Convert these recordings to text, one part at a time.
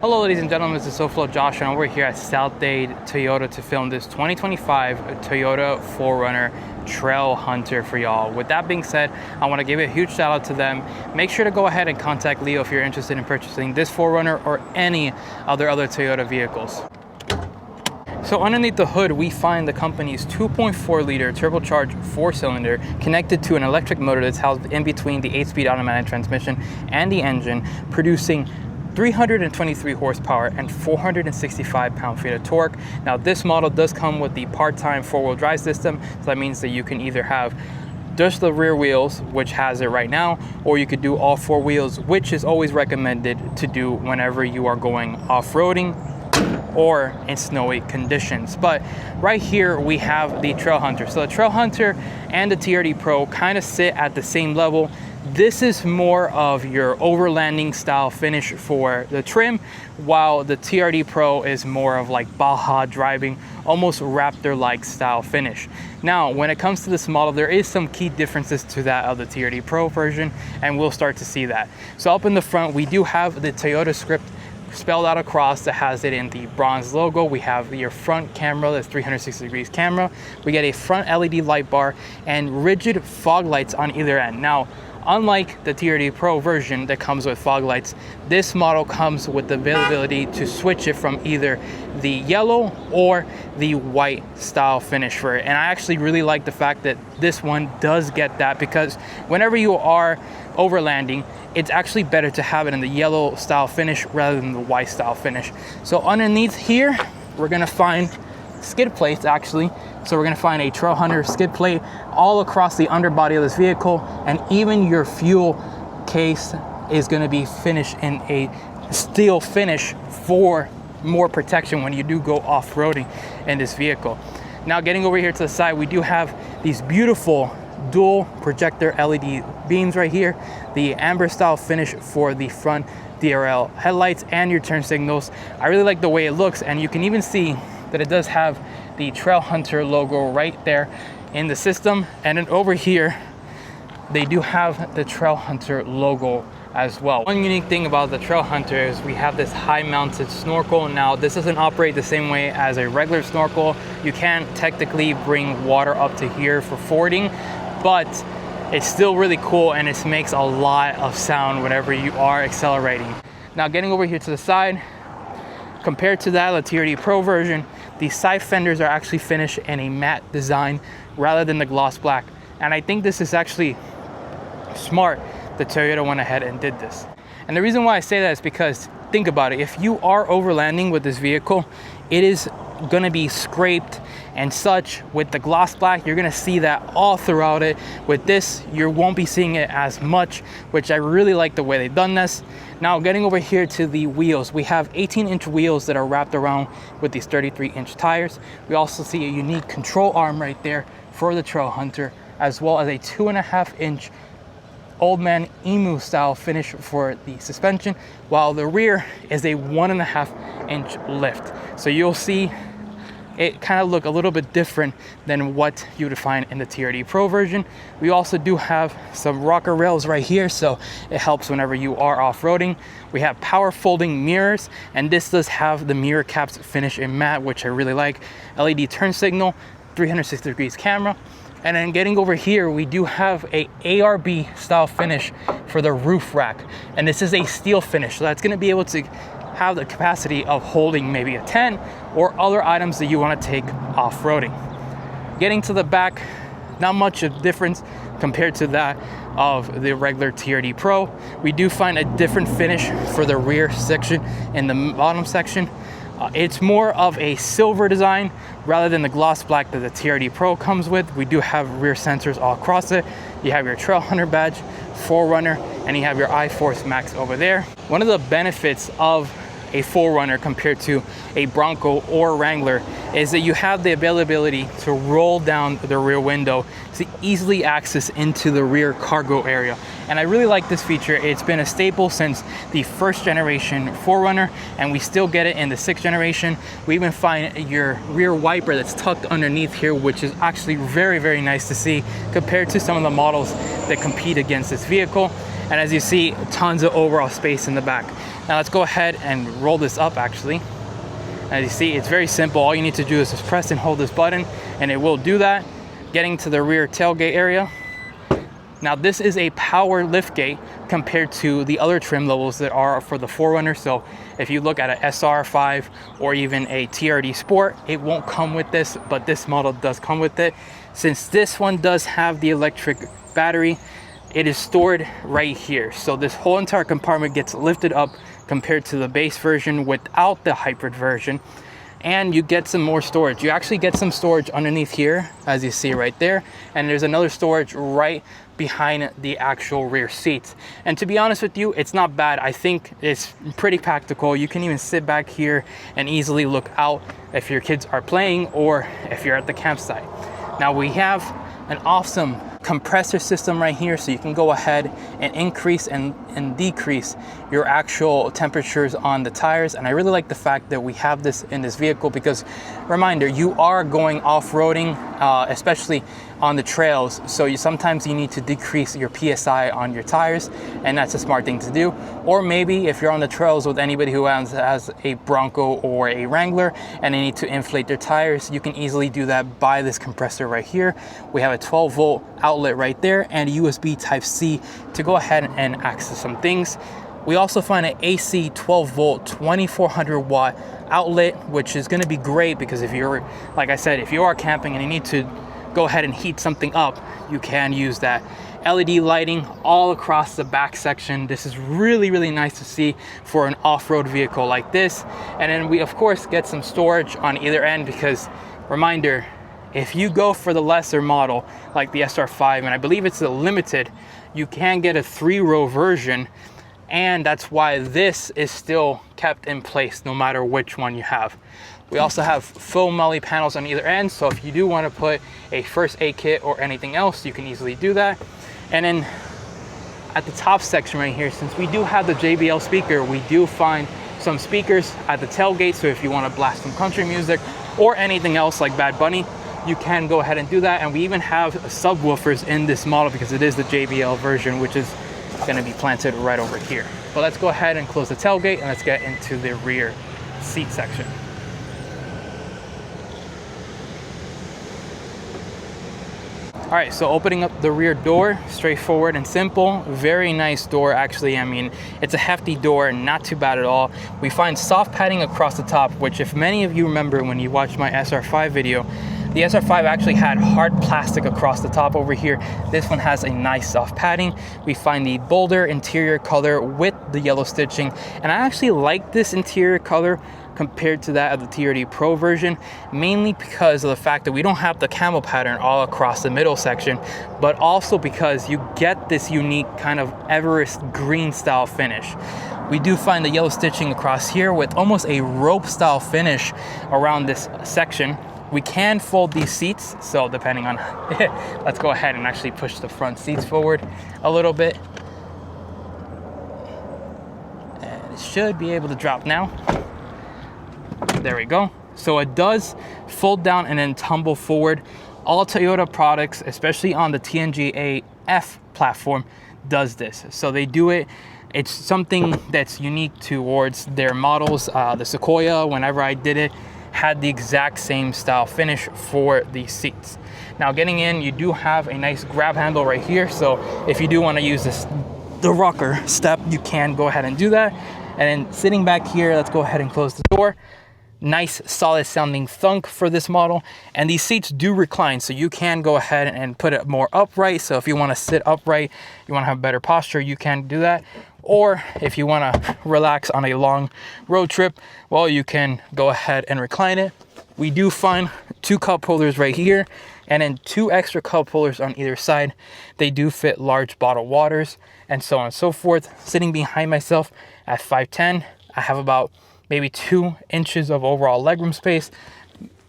Hello ladies and gentlemen, this is SoFlo Josh and we're here at South Dade Toyota to film this 2025 Toyota 4Runner Trailhunter for y'all. With that being said, I want to give a huge shout out to them. Make sure to go ahead and contact Leo if you're interested in purchasing this 4Runner or any other Toyota vehicles. So underneath the hood, we find the company's 2.4 liter turbocharged 4-cylinder connected to an electric motor that's housed in between the 8-speed automatic transmission and the engine, producing 323 horsepower and 465 pound-feet of torque. Now this model does come with the part-time 4-wheel drive system, so that means that you can either have just the rear wheels, which has it right now, or you could do all 4 wheels, which is always recommended to do whenever you are going off-roading or in snowy conditions. But right here we have the Trailhunter. So the Trailhunter and the TRD Pro kind of sit at the same level. This is more of your overlanding style finish for the trim, while the TRD Pro is more of like Baja driving, almost Raptor-like style finish. Now, when it comes to this model, there is some key differences to that of the TRD Pro version, and we'll start to see that. So up in the front, we do have the Toyota script spelled out across that has it in the bronze logo. We have your front camera, that's 360 degrees camera. We get a front LED light bar and rigid fog lights on either end. Now, unlike the TRD Pro version that comes with fog lights, this model comes with the availability to switch it from either the yellow or the white style finish for it. And I actually really like the fact that this one does get that, because whenever you are overlanding, it's actually better to have it in the yellow style finish rather than the white style finish. So underneath here, we're gonna find skid plates actually. So we're gonna find a Trailhunter skid plate all across the underbody of this vehicle, and even your fuel case is gonna be finished in a steel finish for more protection when you do go off-roading in this vehicle. Now getting over here to the side, we do have these beautiful dual projector LED beams right here, the amber style finish for the front DRL headlights and your turn signals. I really like the way it looks, and you can even see that it does have the Trailhunter logo right there in the system. And then over here, they do have the Trailhunter logo as well. One unique thing about the Trailhunter is we have this high mounted snorkel. Now this doesn't operate the same way as a regular snorkel. You can technically bring water up to here for fording, but it's still really cool and it makes a lot of sound whenever you are accelerating. Now getting over here to the side, compared to that, the TRD Pro version, the side fenders are actually finished in a matte design rather than the gloss black. And I think this is actually smart that Toyota went ahead and did this. And the reason why I say that is because, think about it, if you are overlanding with this vehicle, it is gonna be scraped and such. With the gloss black, you're gonna see that all throughout it. With this, you won't be seeing it as much, which I really like the way they've done this. Now getting over here to the wheels, we have 18-inch wheels that are wrapped around with these 33-inch tires. We also see a unique control arm right there for the Trailhunter, as well as a 2.5-inch old man emu style finish for the suspension, while the rear is a 1.5-inch lift. So you'll see it kind of look a little bit different than what you would find in the TRD Pro version. We also do have some rocker rails right here, so it helps whenever you are off-roading. We have power folding mirrors, and this does have the mirror caps finish in matte, which I really like. LED turn signal, 360 degrees camera. And then getting over here, we do have a ARB style finish for the roof rack. And this is a steel finish, so that's gonna be able to have the capacity of holding maybe a tent or other items that you wanna take off-roading. Getting to the back, not much of difference compared to that of the regular TRD Pro. We do find a different finish for the rear section and the bottom section. It's more of a silver design rather than the gloss black that the TRD Pro comes with. We do have rear sensors all across it. You have your Trailhunter badge, 4Runner, and you have your iForce Max over there. One of the benefits of a 4Runner compared to a Bronco or Wrangler is that you have the availability to roll down the rear window to easily access into the rear cargo area. And I really like this feature. It's been a staple since the first generation 4Runner, and we still get it in the 6th generation. We even find your rear wiper that's tucked underneath here, which is actually very, very nice to see compared to some of the models that compete against this vehicle. And as you see, tons of overall space in the back. Now let's go ahead and roll this up actually. As you see, it's very simple. All you need to do is just press and hold this button and it will do that. Getting to the rear tailgate area. Now this is a power lift gate compared to the other trim levels that are for the 4Runner. So if you look at an SR5 or even a TRD Sport, it won't come with this, but this model does come with it. Since this one does have the electric battery, it is stored right here. So this whole entire compartment gets lifted up compared to the base version without the hybrid version. And you get some more storage. You actually get some storage underneath here, as you see right there. And there's another storage right behind the actual rear seats. And to be honest with you, it's not bad. I think it's pretty practical. You can even sit back here and easily look out if your kids are playing or if you're at the campsite. Now we have an awesome compressor system right here, so you can go ahead and increase and decrease your actual temperatures on the tires. And I really like the fact that we have this in this vehicle because, reminder, you are going off-roading, especially on the trails, so sometimes you need to decrease your PSI on your tires, and that's a smart thing to do. Or maybe if you're on the trails with anybody who has a Bronco or a Wrangler and they need to inflate their tires, you can easily do that by this compressor right here. We have a 12-volt outlet right there and a USB Type-C to go ahead and access some things. We also find an AC 12-volt 2400 watt outlet, which is going to be great because if you're, like I said, if you are camping and you need to go ahead and heat something up, you can use that. LED lighting all across the back section. This is really, really nice to see for an off-road vehicle like this. And then we of course get some storage on either end because, reminder, if you go for the lesser model like the SR5, and I believe it's the limited, you can get a 3-row version, and that's why this is still kept in place no matter which one you have. We also have foam MOLLE panels on either end, so if you do want to put a first aid kit or anything else, you can easily do that. And then at the top section right here, since we do have the JBL speaker, we do find some speakers at the tailgate, so if you want to blast some country music or anything else like Bad Bunny, you can go ahead and do that. And we even have subwoofers in this model because it is the JBL version, which is going to be planted right over here. But let's go ahead and close the tailgate and let's get into the rear seat section. All right, so opening up the rear door, straightforward and simple. Very nice door, actually. I mean, it's a hefty door, not too bad at all. We find soft padding across the top, which if many of you remember when you watched my SR5 video, the SR5 actually had hard plastic across the top over here. This one has a nice soft padding. We find the Boulder interior color with the yellow stitching. And I actually like this interior color compared to that of the TRD Pro version, mainly because of the fact that we don't have the camo pattern all across the middle section, but also because you get this unique kind of Everest green style finish. We do find the yellow stitching across here with almost a rope style finish around this section. We can fold these seats, so depending on, let's go ahead and actually push the front seats forward a little bit. And it should be able to drop now. There we go. So it does fold down and then tumble forward. All Toyota products, especially on the TNGA-F platform, does this. So they do it. It's something that's unique towards their models. The Sequoia, whenever I did it, had the exact same style finish for the seats. Now getting in, you do have a nice grab handle right here. So if you do want to use the rocker step, you can go ahead and do that. And then sitting back here, let's go ahead and close the door. Nice solid sounding thunk for this model, and these seats do recline, so you can go ahead and put it more upright. So if you want to sit upright, you want to have better posture, you can do that. Or if you want to relax on a long road trip, well, you can go ahead and recline it. We do find 2 cup holders right here and then 2 extra cup holders on either side. They do fit large bottled waters and so on and so forth. Sitting behind myself at 5'10", I have about maybe 2 inches of overall legroom space,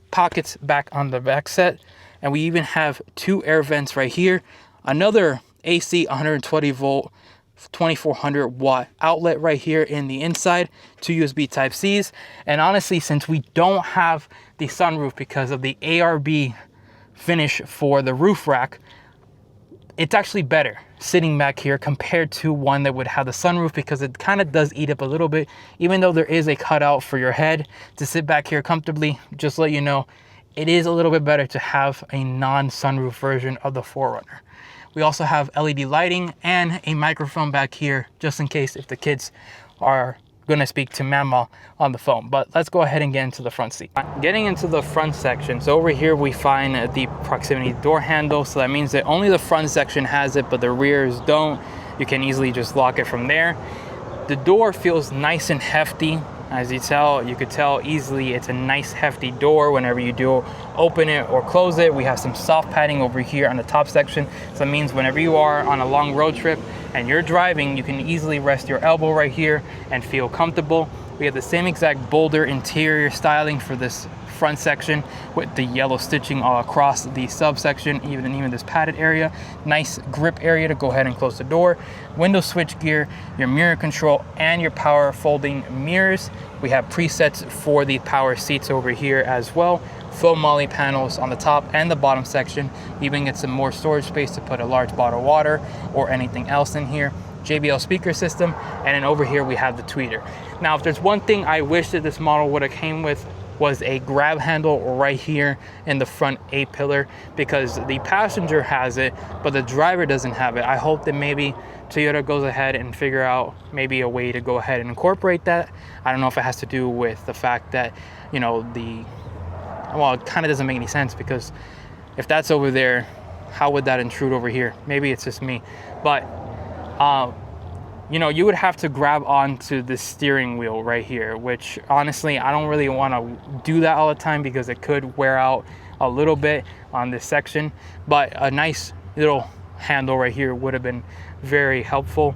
pockets back on the back set, and we even have 2 air vents right here, another AC 120 volt 2400 watt outlet right here in the inside, 2 USB Type-Cs. And honestly, since we don't have the sunroof because of the ARB finish for the roof rack, it's actually better. sitting back here compared to one that would have the sunroof, because it kind of does eat up a little bit. Even though there is a cutout for your head to sit back here comfortably, just let you know, it is a little bit better to have a non-sunroof version of the 4Runner. We also have LED lighting and a microphone back here, just in case if the kids are gonna speak to mama on the phone. But let's go ahead and get into the front seat. Getting into the front section, so over here we find the proximity door handle. So that means that only the front section has it, but the rears don't. You can easily just lock it from there. The door feels nice and hefty. As you could tell easily, it's a nice hefty door whenever you do open it or close it. We have some soft padding over here on the top section. So that means whenever you are on a long road trip and you're driving, you can easily rest your elbow right here and feel comfortable. We have the same exact Boulder interior styling for this front section with the yellow stitching all across the subsection, even this padded area. Nice grip area to go ahead and close the door. Window switch gear, your mirror control, and your power folding mirrors. We have presets for the power seats over here as well. Foam MOLLE panels on the top and the bottom section. Even get some more storage space to put a large bottle of water or anything else in here. JBL speaker system, and then over here we have the tweeter. Now, if there's one thing I wish that this model would have came with, was a grab handle right here in the front A-pillar, because the passenger has it, but the driver doesn't have it. I hope that maybe Toyota goes ahead and figure out maybe a way to go ahead and incorporate that. I don't know if it has to do with the fact that, you know, well, it kind of doesn't make any sense, because if that's over there, how would that intrude over here? Maybe it's just me, but you know, you would have to grab onto the steering wheel right here, which honestly, I don't really want to do that all the time because it could wear out a little bit on this section, but a nice little handle right here would have been very helpful.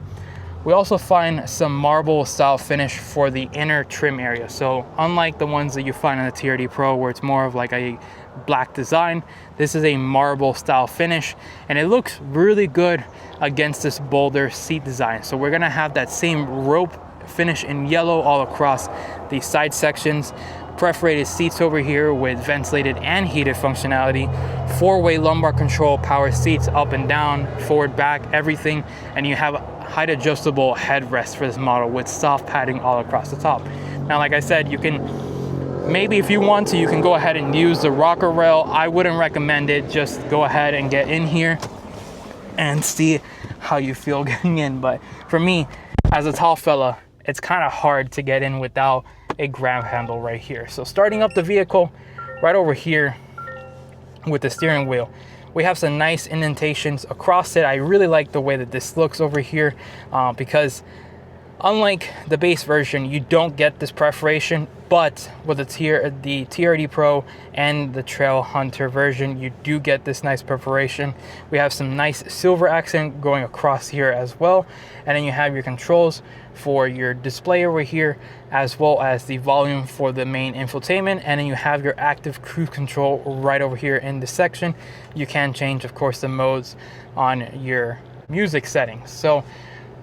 We also find some marble style finish for the inner trim area. So unlike the ones that you find on the TRD Pro where it's more of like a black design, this is a marble style finish, and it looks really good against this Boulder seat design. So we're gonna have that same rope finish in yellow all across the side sections. Perforated seats over here with ventilated and heated functionality. 4-way lumbar control, power seats up and down, forward, back, everything. And you have height adjustable headrest for this model with soft padding all across the top. Now, like I said, you can, maybe if you want to, you can go ahead and use the rocker rail. I wouldn't recommend it. Just go ahead and get in here and see how you feel getting in. But for me, as a tall fella, it's kind of hard to get in without a grab handle right here. So starting up the vehicle right over here with the steering wheel, we have some nice indentations across it. I really like the way that this looks over here because unlike the base version, you don't get this perforation, but with the TRD Pro and the Trailhunter version, you do get this nice perforation. We have some nice silver accent going across here as well. And then you have your controls for your display over here, as well as the volume for the main infotainment. And then you have your active cruise control right over here in this section. You can change, of course, the modes on your music settings. So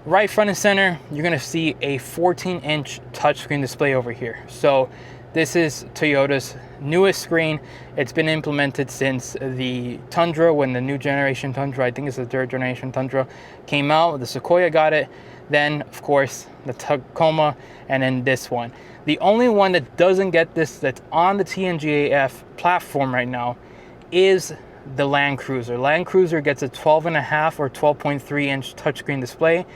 right front and center, you're gonna see a 14-inch touchscreen display over here. So this is Toyota's newest screen. It's been implemented since the Tundra, when the new generation Tundra, I think it's the third generation Tundra, came out. The Sequoia got it. Then, of course, the Tacoma, and then this one. The only one that doesn't get this, that's on the TNGA-F platform right now, is the Land Cruiser. Land Cruiser gets a 12.5 or 12.3-inch touchscreen display.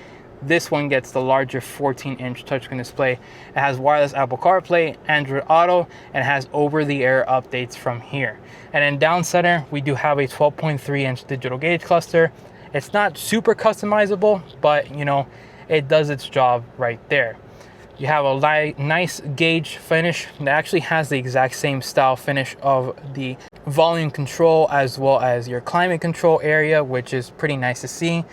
This one gets the larger 14-inch touchscreen display. It has wireless Apple CarPlay, Android Auto, and has over-the-air updates from here. And then down center, we do have a 12.3-inch digital gauge cluster. It's not super customizable, but you know, it does its job right there. You have a nice gauge finish that actually has the exact same style finish of the volume control as well as your climate control area, which is pretty nice to see.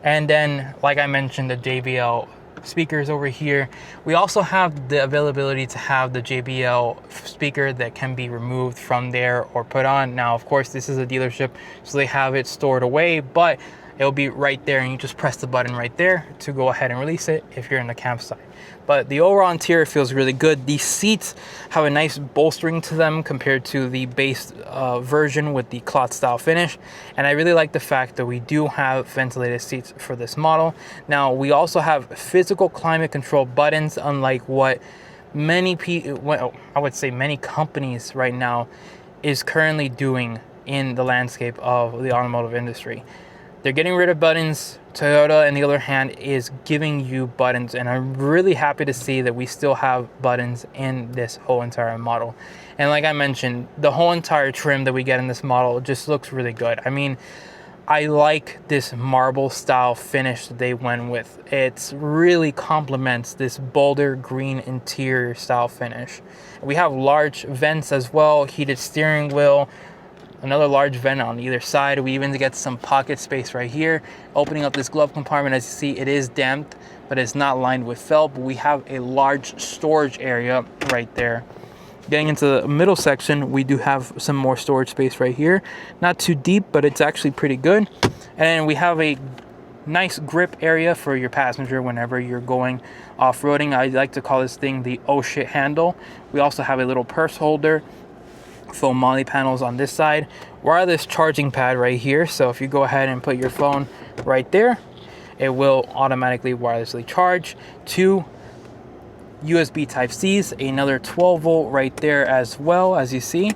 And then, like I mentioned, the JBL speakers over here. We also have the availability to have the JBL speaker that can be removed from there or put on. Now, of course, this is a dealership, so they have it stored away, but it'll be right there, and you just press the button right there to go ahead and release it if you're in the campsite. But the overall interior feels really good. These seats have a nice bolstering to them compared to the base version with the cloth style finish. And I really like the fact that we do have ventilated seats for this model. Now, we also have physical climate control buttons, unlike what many companies right now is currently doing in the landscape of the automotive industry. They're getting rid of buttons. Toyota, on the other hand, is giving you buttons, and I'm really happy to see that we still have buttons in this whole entire model. And like I mentioned, the whole entire trim that we get in this model just looks really good. I mean, I like this marble style finish that they went with. It really complements this Boulder green interior style finish. We have large vents as well, heated steering wheel, another large vent on either side. We even get some pocket space right here. Opening up this glove compartment, as you see, it is damped, but it's not lined with felt. But we have a large storage area right there. Getting into the middle section, we do have some more storage space right here. Not too deep, but it's actually pretty good. And we have a nice grip area for your passenger whenever you're going off-roading. I like to call this thing the oh shit handle. We also have a little purse holder, foam molle panels on this side, wireless charging pad right here. So if you go ahead and put your phone right there, it will automatically wirelessly charge. 2 USB Type-Cs, another 12 volt right there as well, as you see.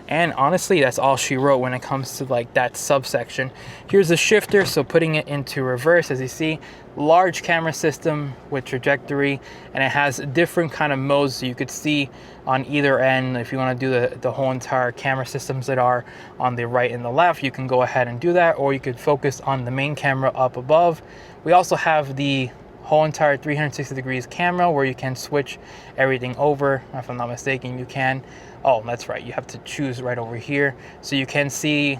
And honestly, that's all she wrote when it comes to like that subsection. Here's the shifter, so putting it into reverse, as you see, large camera system with trajectory, and it has different kind of modes, so you could see on either end. If you want to do the whole entire camera systems that are on the right and the left, you can go ahead and do that, or you could focus on the main camera up above. We also have the whole entire 360 degrees camera where you can switch everything over. If I'm not mistaken, you can. Oh, that's right, you have to choose right over here, so you can see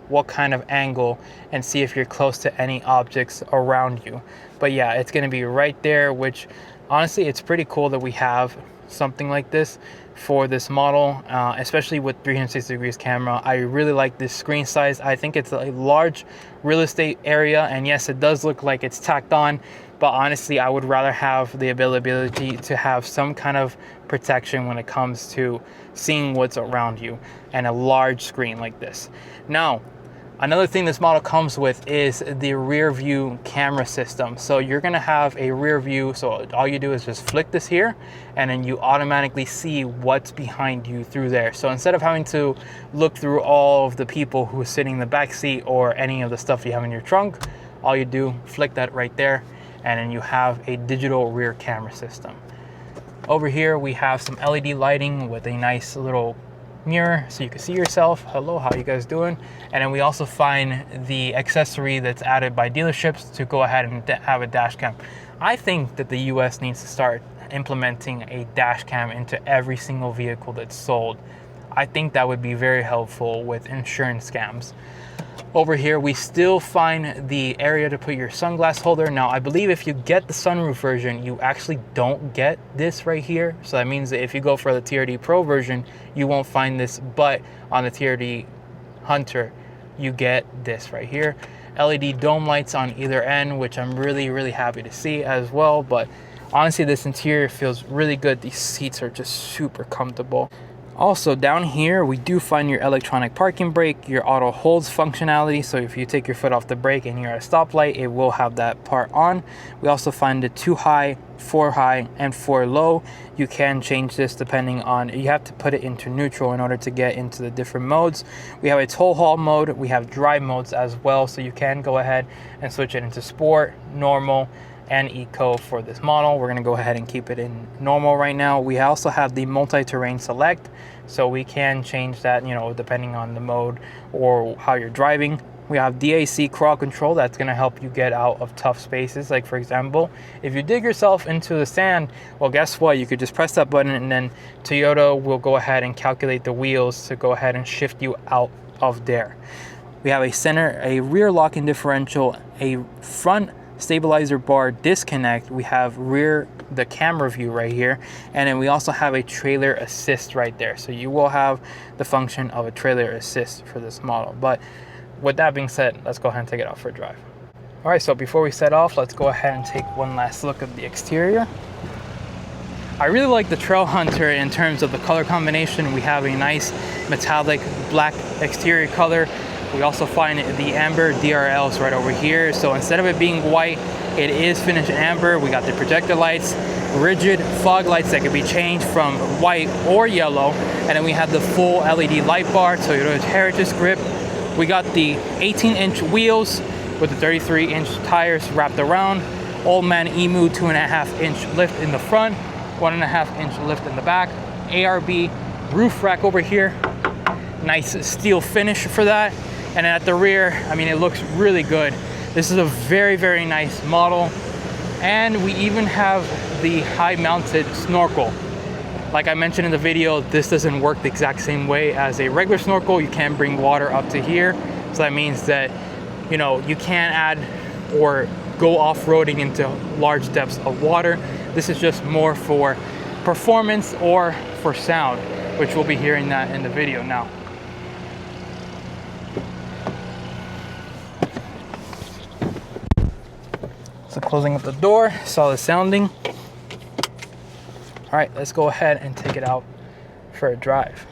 what kind of angle and see if you're close to any objects around you. But yeah, it's going to be right there, which honestly, it's pretty cool that we have something like this for this model, especially with 360 degrees camera. I really like this screen size. I think it's a large real estate area, and yes, it does look like it's tacked on, but honestly, I would rather have the ability to have some kind of protection when it comes to seeing what's around you, and a large screen like this. Now, another thing this model comes with is the rear view camera system. So you're gonna have a rear view, so all you do is just flick this here, and then you automatically see what's behind you through there. So instead of having to look through all of the people who are sitting in the back seat or any of the stuff you have in your trunk, all you do, flick that right there, and then you have a digital rear camera system. Over here, we have some LED lighting with a nice little mirror so you can see yourself. Hello, how you guys doing? And then we also find the accessory that's added by dealerships to go ahead and have a dash cam. I think that the US needs to start implementing a dash cam into every single vehicle that's sold. I think that would be very helpful with insurance scams. Over here, we still find the area to put your sunglass holder. Now, I believe if you get the sunroof version, you actually don't get this right here. So that means that if you go for the TRD Pro version, you won't find this, but on the TRD Hunter, you get this right here. LED dome lights on either end, which I'm really, really happy to see as well. But honestly, this interior feels really good. These seats are just super comfortable. Also, down here, we do find your electronic parking brake, your auto holds functionality. So if you take your foot off the brake and you're at a stoplight, it will have that part on. We also find the 2 high, 4 high, and 4 low. You can change this depending on, you have to put it into neutral in order to get into the different modes. We have a tow haul mode. We have drive modes as well. So you can go ahead and switch it into sport, normal, and eco for this model. We're going to go ahead and keep it in normal right now. We also have the multi-terrain select, so we can change that, you know, depending on the mode or how you're driving. We have DAC crawl control. That's going to help you get out of tough spaces. Like, for example, if you dig yourself into the sand, well, guess what? You could just press that button, and then Toyota will go ahead and calculate the wheels to go ahead and shift you out of there. We have a rear locking differential, a front stabilizer bar disconnect. We have the camera view right here, and then we also have a trailer assist right there. So you will have the function of a trailer assist for this model. But with that being said, let's go ahead and take it out for a drive. All right, so before we set off, let's go ahead and take one last look at the exterior. I really like the Trailhunter in terms of the color combination. We have a nice metallic black exterior color. We also find the amber DRLs right over here. So instead of it being white, it is finished amber. We got the projector lights, rigid fog lights that can be changed from white or yellow. And then we have the full LED light bar, Toyota Heritage grip. We got the 18-inch wheels with the 33-inch tires wrapped around. Old man EMU 2.5-inch lift in the front, 1.5-inch lift in the back. ARB roof rack over here. Nice steel finish for that. And at the rear, I mean, it looks really good. This is a very, very nice model. And we even have the high mounted snorkel. Like I mentioned in the video, this doesn't work the exact same way as a regular snorkel. You can't bring water up to here. So that means that, you know, you can't add or go off-roading into large depths of water. This is just more for performance or for sound, which we'll be hearing that in the video now. So closing up the door, solid sounding. All right, let's go ahead and take it out for a drive.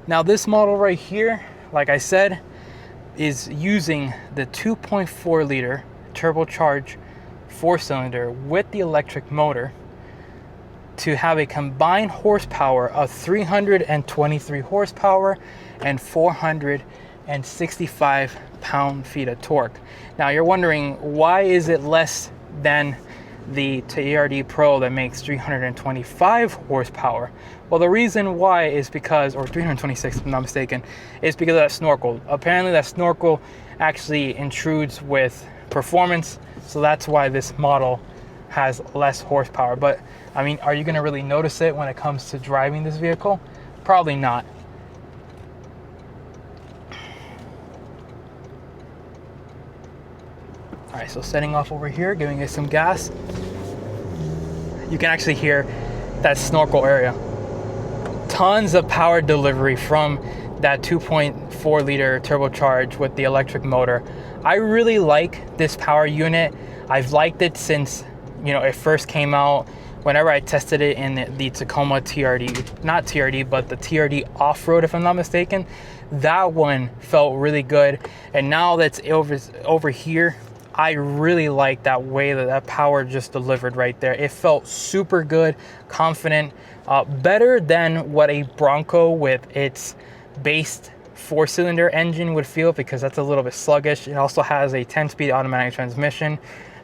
Now this model right here, like I said, is using the 2.4 liter turbocharged 4-cylinder with the electric motor to have a combined horsepower of 323 horsepower and 465 pound-feet of torque. Now you're wondering, why is it less than the TRD Pro that makes 325 horsepower? Well, the reason why is because, or 326 if I'm not mistaken, is because of that snorkel. Apparently that snorkel actually intrudes with performance, so that's why this model has less horsepower. But I mean, are you going to really notice it when it comes to driving this vehicle? Probably not. All right, so setting off over here, giving it some gas. You can actually hear that snorkel area. Tons of power delivery from that 2.4 liter turbocharged with the electric motor. I really like this power unit. I've liked it since, you know, it first came out. Whenever I tested it in the Tacoma TRD, not TRD, but the TRD off-road, if I'm not mistaken, that one felt really good. And now that's over here, I really like that way that power just delivered right there. It felt super good, confident, better than what a Bronco with its based 4-cylinder engine would feel, because that's a little bit sluggish. It also has a 10-speed automatic transmission,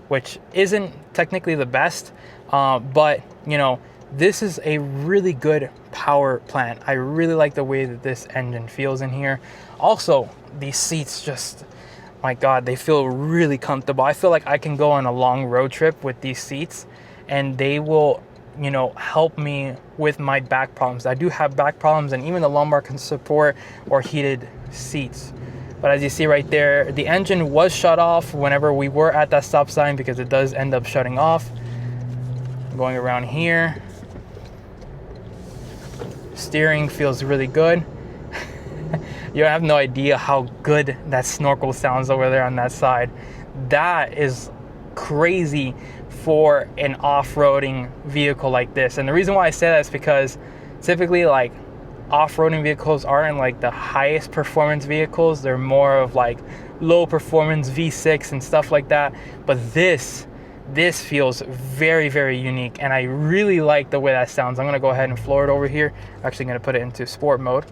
which isn't technically the best, but you know, this is a really good power plant. I really like the way that this engine feels in here. Also, these seats just, my God, they feel really comfortable. I feel like I can go on a long road trip with these seats and they will, you know, help me with my back problems. I do have back problems, and even the lumbar can support or heated seats. But as you see right there, the engine was shut off whenever we were at that stop sign, because it does end up shutting off. Going around here. Steering feels really good. You have no idea how good that snorkel sounds over there on that side. That is crazy for an off-roading vehicle like this. And the reason why I say that is because typically, like, off-roading vehicles aren't like the highest performance vehicles. They're more of like low performance V6 and stuff like that. But this feels very, very unique, and I really like the way that sounds. I'm gonna go ahead and floor it over here. I'm actually gonna put it into sport mode.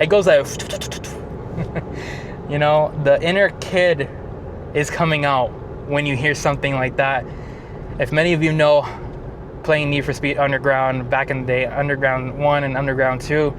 It goes like, you know, the inner kid is coming out when you hear something like that. If many of you know, playing Need for Speed Underground back in the day, Underground 1 and Underground 2,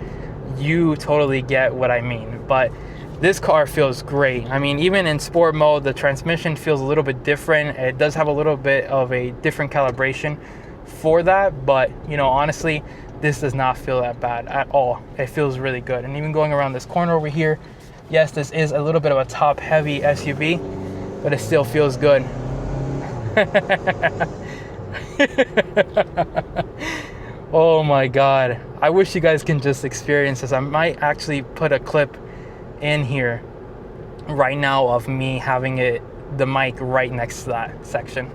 you totally get what I mean. But this car feels great. I mean, even in sport mode, the transmission feels a little bit different. It does have a little bit of a different calibration for that, but you know, honestly, this does not feel that bad at all. It feels really good. And even going around this corner over here, yes, this is a little bit of a top heavy SUV, but it still feels good. Oh my God. I wish you guys can just experience this. I might actually put a clip in here right now of me having the mic right next to that section.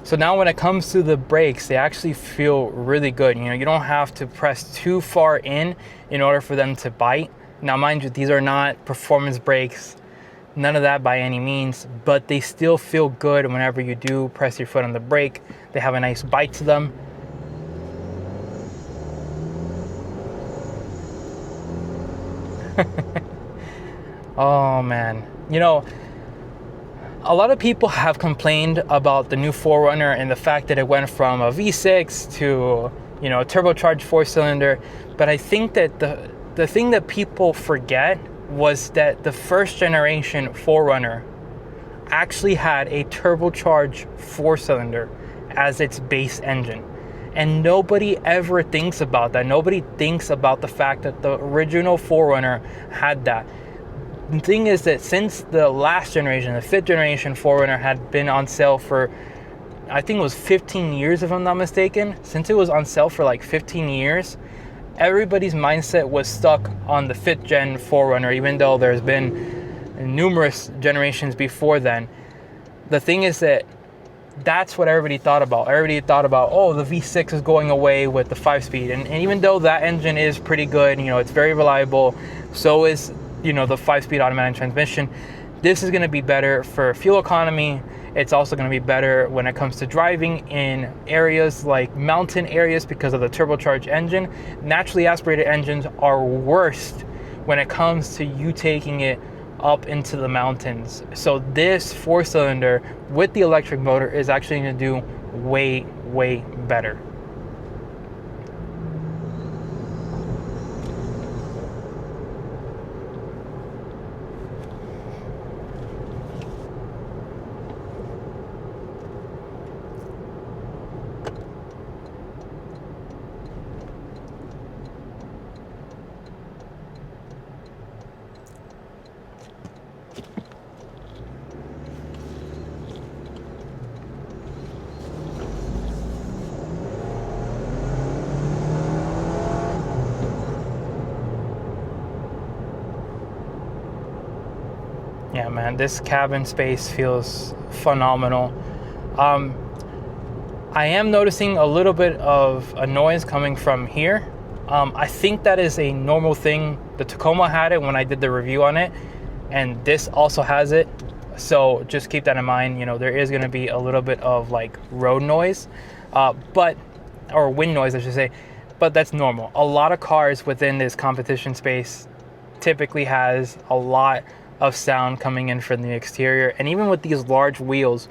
So now when it comes to the brakes, they actually feel really good. You know, you don't have to press too far in order for them to bite. Now, mind you, these are not performance brakes, none of that by any means, but they still feel good whenever you do press your foot on the brake. They have a nice bite to them. Oh man, you know, a lot of people have complained about the new 4Runner and the fact that it went from a V6 to, you know, a turbocharged 4-cylinder. But I think that the thing that people forget was that the first generation 4Runner actually had a turbocharged 4-cylinder as its base engine. And nobody ever thinks about that. Nobody thinks about the fact that the original 4Runner had that. The thing is that since the last generation, the 5th generation 4Runner had been on sale for, I think it was 15 years if I'm not mistaken. Since it was on sale for like 15 years, everybody's mindset was stuck on the 5th gen 4Runner, even though there's been numerous generations before then. The thing is that that's what everybody thought about. Everybody thought about, oh, the V6 is going away with the 5-speed. And even though that engine is pretty good, you know, it's very reliable, so is, you know, the 5-speed automatic transmission. This is going to be better for fuel economy. It's also going to be better when it comes to driving in areas like mountain areas because of the turbocharged engine. Naturally aspirated engines are worst when it comes to you taking it up into the mountains. So this 4-cylinder with the electric motor is actually going to do way, way better. Yeah, man, this cabin space feels phenomenal. I am noticing a little bit of a noise coming from here. I think that is a normal thing. The Tacoma had it when I did the review on it, and this also has it. So just keep that in mind. You know, there is going to be a little bit of like road noise, or wind noise, I should say, but that's normal. A lot of cars within this competition space typically has a lot of sound coming in from the exterior. And even with these large wheels,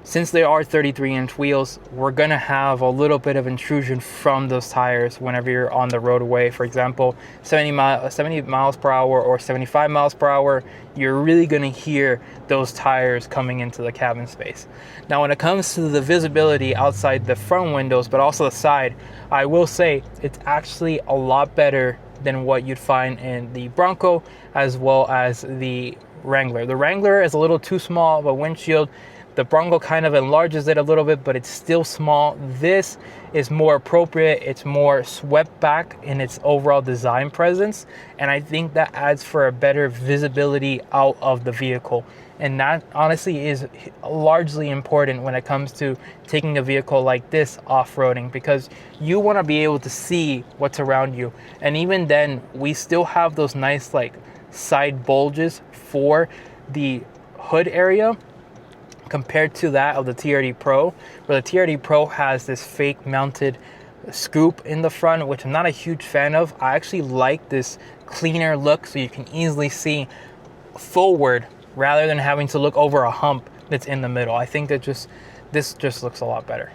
since they are 33-inch wheels, we're gonna have a little bit of intrusion from those tires whenever you're on the roadway. For example, 70 miles per hour or 75 miles per hour, you're really gonna hear those tires coming into the cabin space. Now, when it comes to the visibility outside the front windows, but also the side, I will say it's actually a lot better than what you'd find in the Bronco as well as the Wrangler. The Wrangler is a little too small of a windshield. The Bronco kind of enlarges it a little bit, but it's still small. This is more appropriate. It's more swept back in its overall design presence. And I think that adds for a better visibility out of the vehicle. And that honestly is largely important when it comes to taking a vehicle like this off-roading, because you want to be able to see what's around you. And even then, we still have those nice like side bulges for the hood area compared to that of the TRD Pro, where the TRD Pro has this fake mounted scoop in the front, which I'm not a huge fan of. I actually like this cleaner look so you can easily see forward rather than having to look over a hump that's in the middle. I think that this just looks a lot better.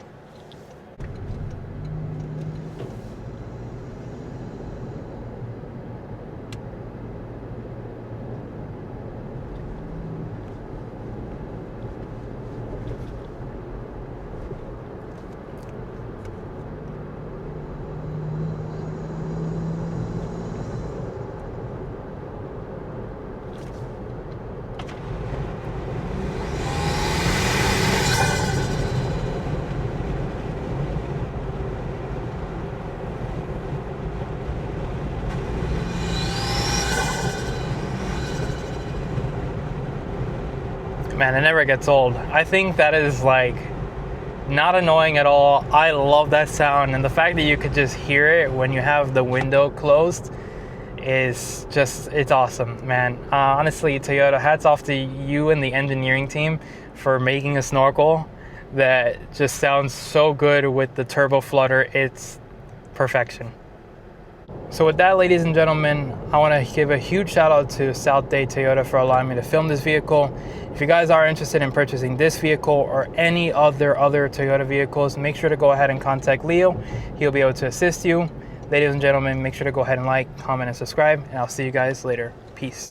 Man, it never gets old. I think that is like not annoying at all. I love that sound, and the fact that you could just hear it when you have the window closed is just, it's awesome, man. Honestly, Toyota, hats off to you and the engineering team for making a snorkel that just sounds so good with the turbo flutter. It's perfection. So with that, ladies and gentlemen, I want to give a huge shout out to South Dade Toyota for allowing me to film this vehicle. If you guys are interested in purchasing this vehicle or any other Toyota vehicles, make sure to go ahead and contact Leo. He'll be able to assist you. Ladies and gentlemen, make sure to go ahead and like, comment, and subscribe, and I'll see you guys later. Peace.